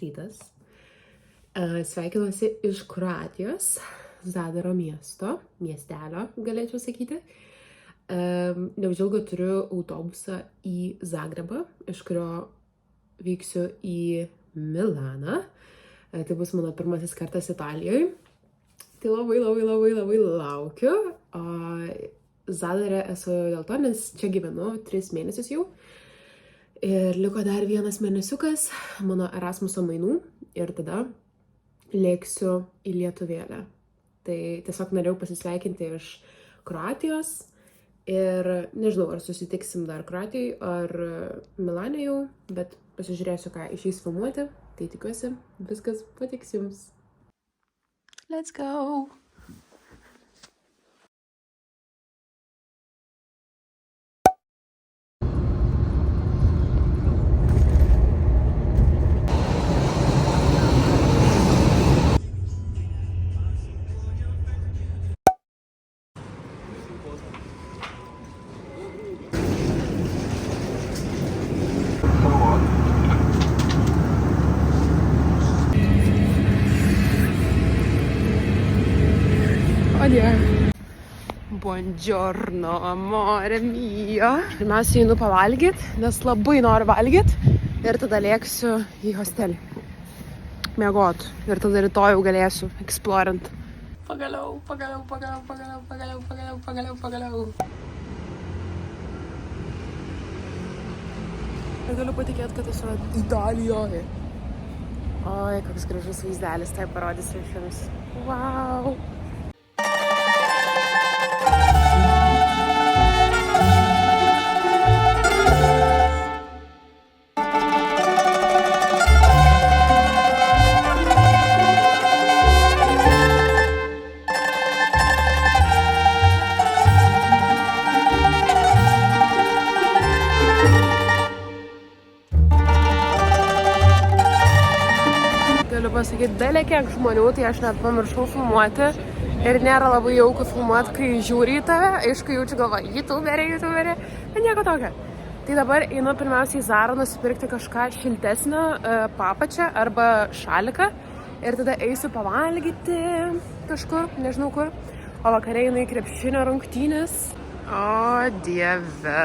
rytas. Sveikinuosi iš Kroatijos, Zadaro miestelio, galėčiau sakyti. Neužilgo turiu autobusą į Zagrebą, iš kurio vyksiu į Milaną. Tai bus mano pirmasis kartas Italijoje. Tai labai laukiu. Zadare esu dėl to, nes čia gyvenu 3 mėnesius jau. Ir liko dar 1 mėnesiukas mano Erasmuso mainų ir tada lėksiu į Lietuvėlę. Tai tiesiog norėjau pasisveikinti iš Kroatijos ir nežinau, ar susitiksim dar Kroatijoje ar Milane jau, bet pasižiūrėsiu, ką išeis filmuoti. Tai tikiuosi, viskas patiks jums. Let's go! Buongiorno, amore mio. Pirmiausia, einu pavalgyt, nes labai noriu valgyt. Ir tada lėksiu į hostelį. Miegot. Ir tada rytoj jau galėsiu explorint. Pagaliau. Negaliu patikėti, kad esu Italijoje. Oi, koks gražus vaizdelis, tai parodysiu jums. Wow! Galiu pasakyti, belė kiek žmonių, tai aš net pamiršau filmuoti ir nėra labai jauku filmuoti, kai žiūri į tave, aišku, jaučiu galvą, youtuberė, bet nieko tokio. Tai dabar einu pirmiausiai į Zarą nusipirkti kažką šiltesnio, papačią arba šaliką ir tada eisiu pavalgyti kažkur, nežinau kur, o vakare einu į krepšinio rungtynes. O dieve.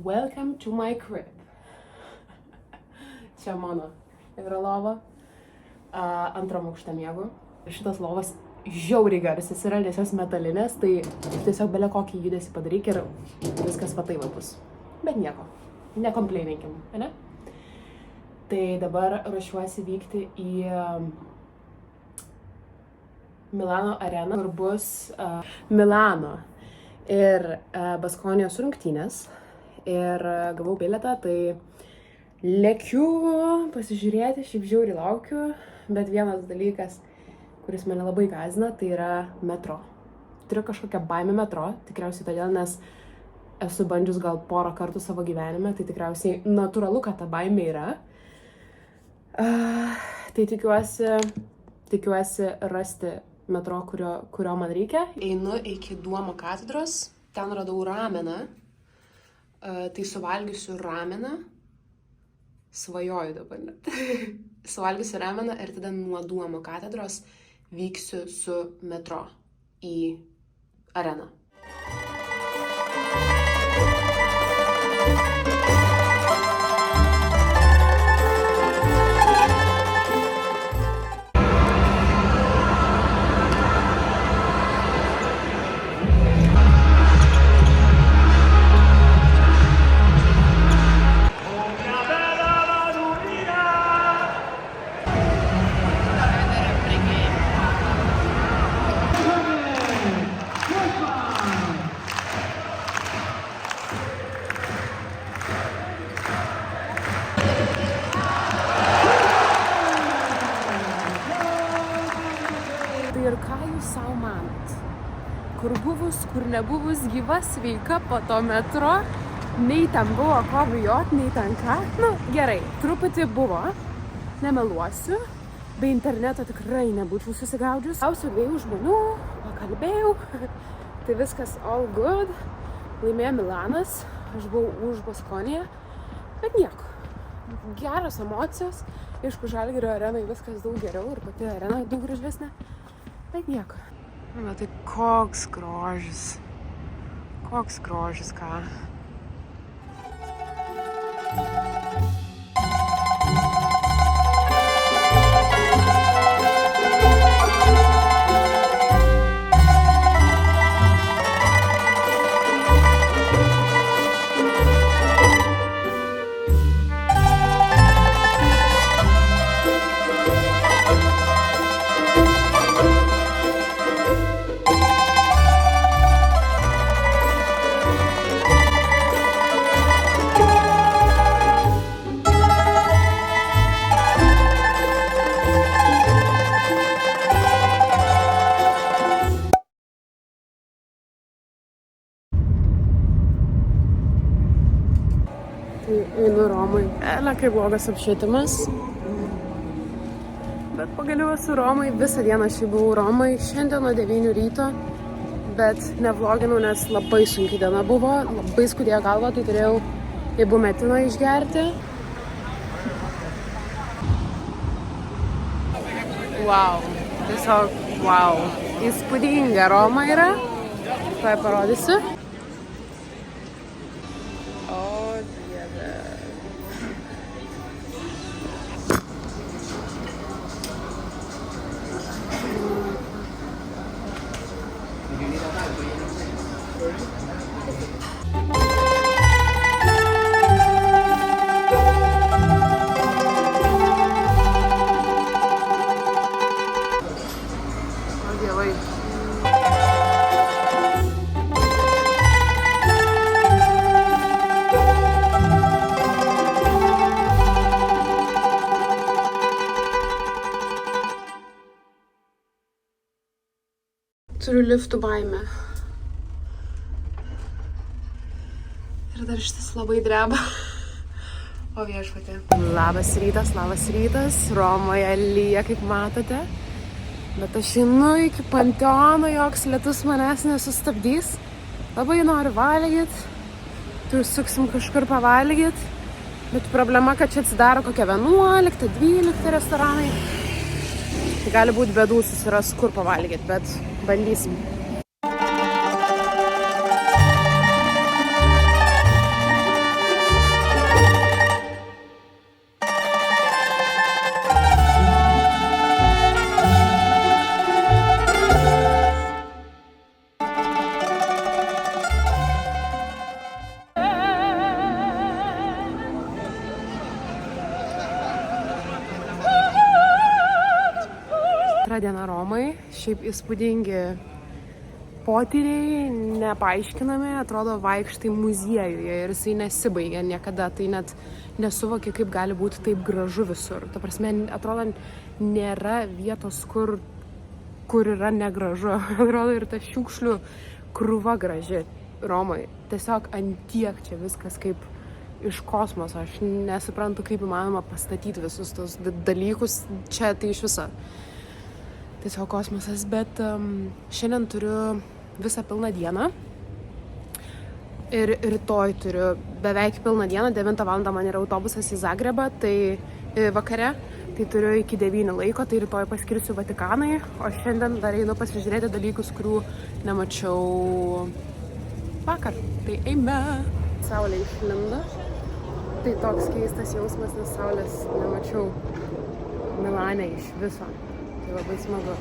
Welcome to my crib. Čia mano yra lova. Antram aukšte miegu. Šitas lovas žiauriai garsis yra, nes jos metalinės, tai tiesiog belia kokį judesį padaryk ir viskas va taip bus. Bet nieko. Nekomplaininkim, ne? Tai dabar ruošiuosi vykti į Milano areną, kur bus Milano ir Baskonijos rungtynės. Ir gavau bilietą, tai lėkiu pasižiūrėti, šiaip žiauriai laukiu, bet vienas dalykas, kuris mane labai gąsdina, tai yra metro. Turiu kažkokią baimę metro, tikriausiai todėl, nes esu bandžius gal 1 kartų savo gyvenime, tai tikriausiai natūralu, kad ta baimė yra. Tai tikiuosi rasti metro, kurio man reikia. Einu iki Duomo katedros, ten radau rameną. Tai suvalgysiu rameną, svajoju dabar net, suvalgysiu rameną ir tada nuo Duomo katedros vyksiu su metro į areną. kur nebuvus gyva sveika po to metro, nei ten buvo ko bijot, nei ten ką. Nu, gerai, truputį buvo, nemeluosiu, be interneto tikrai nebūčiau susigaudžius. Klausiau 2 žmonių, pakalbėjau, tai viskas all good, laimėjo Milanas, aš buvau už Baskoniją, bet nieko. Geros emocijos, aišku, Žalgirio arenai viskas daug geriau ir pati arena daug gražesnė, bet nieko. Bet tai koks grožis, ką. Einu Romai. Kai blogas apšvietimas. Bet pagaliau esu Romai. Visą dieną aš buvau Romai. Šiandien nuo 9 ryto. Bet nevloginau, nes labai sunki diena buvo. Labai skudėjo galva, tai turėjau ibumetino išgerti. Wow. Tiesiog wow. Įspūdinga Roma yra. Tuoj parodysiu. Turiu liftų baimę. Ir dar šitas labai dreba. O viešpatė. Labas rytas. Romoje lyja, kaip matote. Bet aš einu iki Panteono, joks lietus manęs nesustabdys. Labai noriu valgyt. Tai užsuksim kažkur pavalgyt. Bet problema, kad čia atsidaro kokia 11-12 restoranai. Tai gali būti bėdų susiras kur pavalgyt, bet bandysim. Diena Romai, šiaip įspūdingi potyriai, nepaaiškinami, atrodo vaikštai muziejuje ir jisai nesibaigia niekada, tai net nesuvokia, kaip gali būti taip gražu visur. Ta prasme, atrodo, nėra vietos, kur yra negražu. Atrodo, ir ta šiukšlių krūva graži Romai. Tiesiog antiek čia viskas kaip iš kosmoso. Aš nesuprantu, kaip įmanoma pastatyti visus tos dalykus čia, tai iš viso. Tiesiog kosmosas, bet šiandien turiu visą pilną dieną ir rytoj turiu beveik pilną dieną, 9 val. Man yra autobusas į Zagrebą, tai vakare, tai turiu iki 9 laiko, tai rytoj paskirsiu Vatikanai, o šiandien dar einu pasižiūrėti dalykus, kurių nemačiau vakar. Tai eime! Saulė išlindo, tai toks keistas jausmas, nes saulės nemačiau Milane iš viso. Tai labai smagu.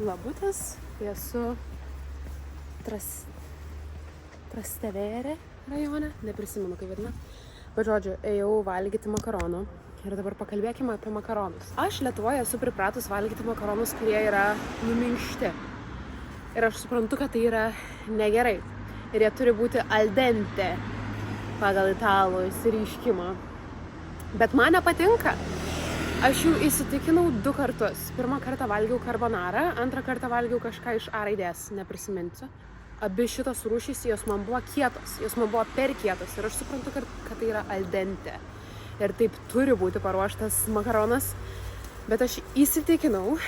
Labutės, esu Trastevere rajone, neprisimenu kaip vadina. Bet žodžiu, ėjau valgyti makaronų. Ir dabar pakalbėkime apie makaronus. Aš Lietuvoje esu pripratus valgyti makaronus, kurie yra numinkšti. Ir aš suprantu, kad tai yra negerai. Ir jie turi būti al dente pagal italų išsireiškimą. Bet man nepatinka. Aš jau įsitikinau 2 kartus. Pirmą kartą valgiau carbonarą, antrą kartą valgiau kažką iš A raidės, neprisiminsiu. Abi šitos rūšys, jos man buvo kietos, jos man buvo per kietos. Ir aš suprantu, kad tai yra al dente. Ir taip turi būti paruoštas makaronas. Bet aš įsitikinau,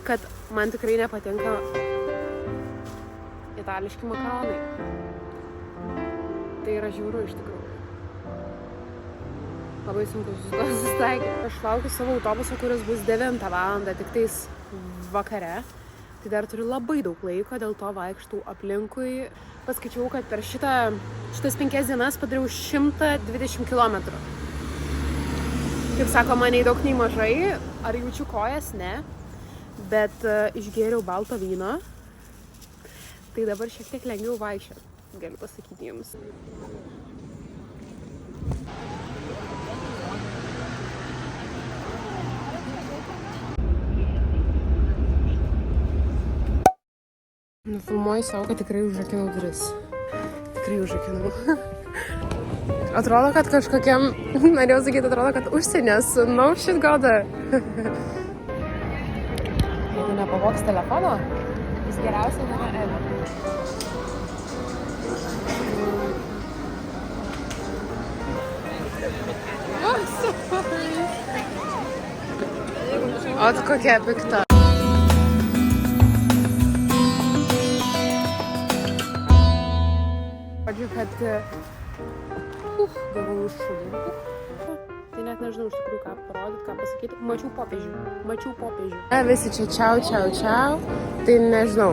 kad man tikrai nepatinka itališki makaronai. Tai yra žiauru iš tikrųjų. Labai sunku susitaikyti. Aš laukiu savo autobuso, kuris bus 9 valandą, tik tais vakare. Tai dar turiu labai daug laiko, dėl to vaikštau aplinkui. Paskaičiau, kad per šitas 5 dienas padariau 120 km. Kaip sako, man nei daug, nei mažai. Ar jaučiu kojas? Ne. Bet išgėriau balto vyno. Tai dabar šiek tiek lengviau vaikščioti, galiu pasakyti jums. Nufilmuoju savo, kad tikrai užrakinau duris. Tikrai užrakinau. Atrodo, kad kažkokiam, norėjau sakyti, atrodo, kad užsienės. No shit goda. Jeigu nepavogs telefono, jis geriausia nėra ever. Ot kokia pikta. Žodžiu, kad gavau iš šunų. Tai net nežinau iš tikrųjų ką parodyti, ką pasakyti. Mačiau popiežių. Visi čia čiau. Tai nežinau.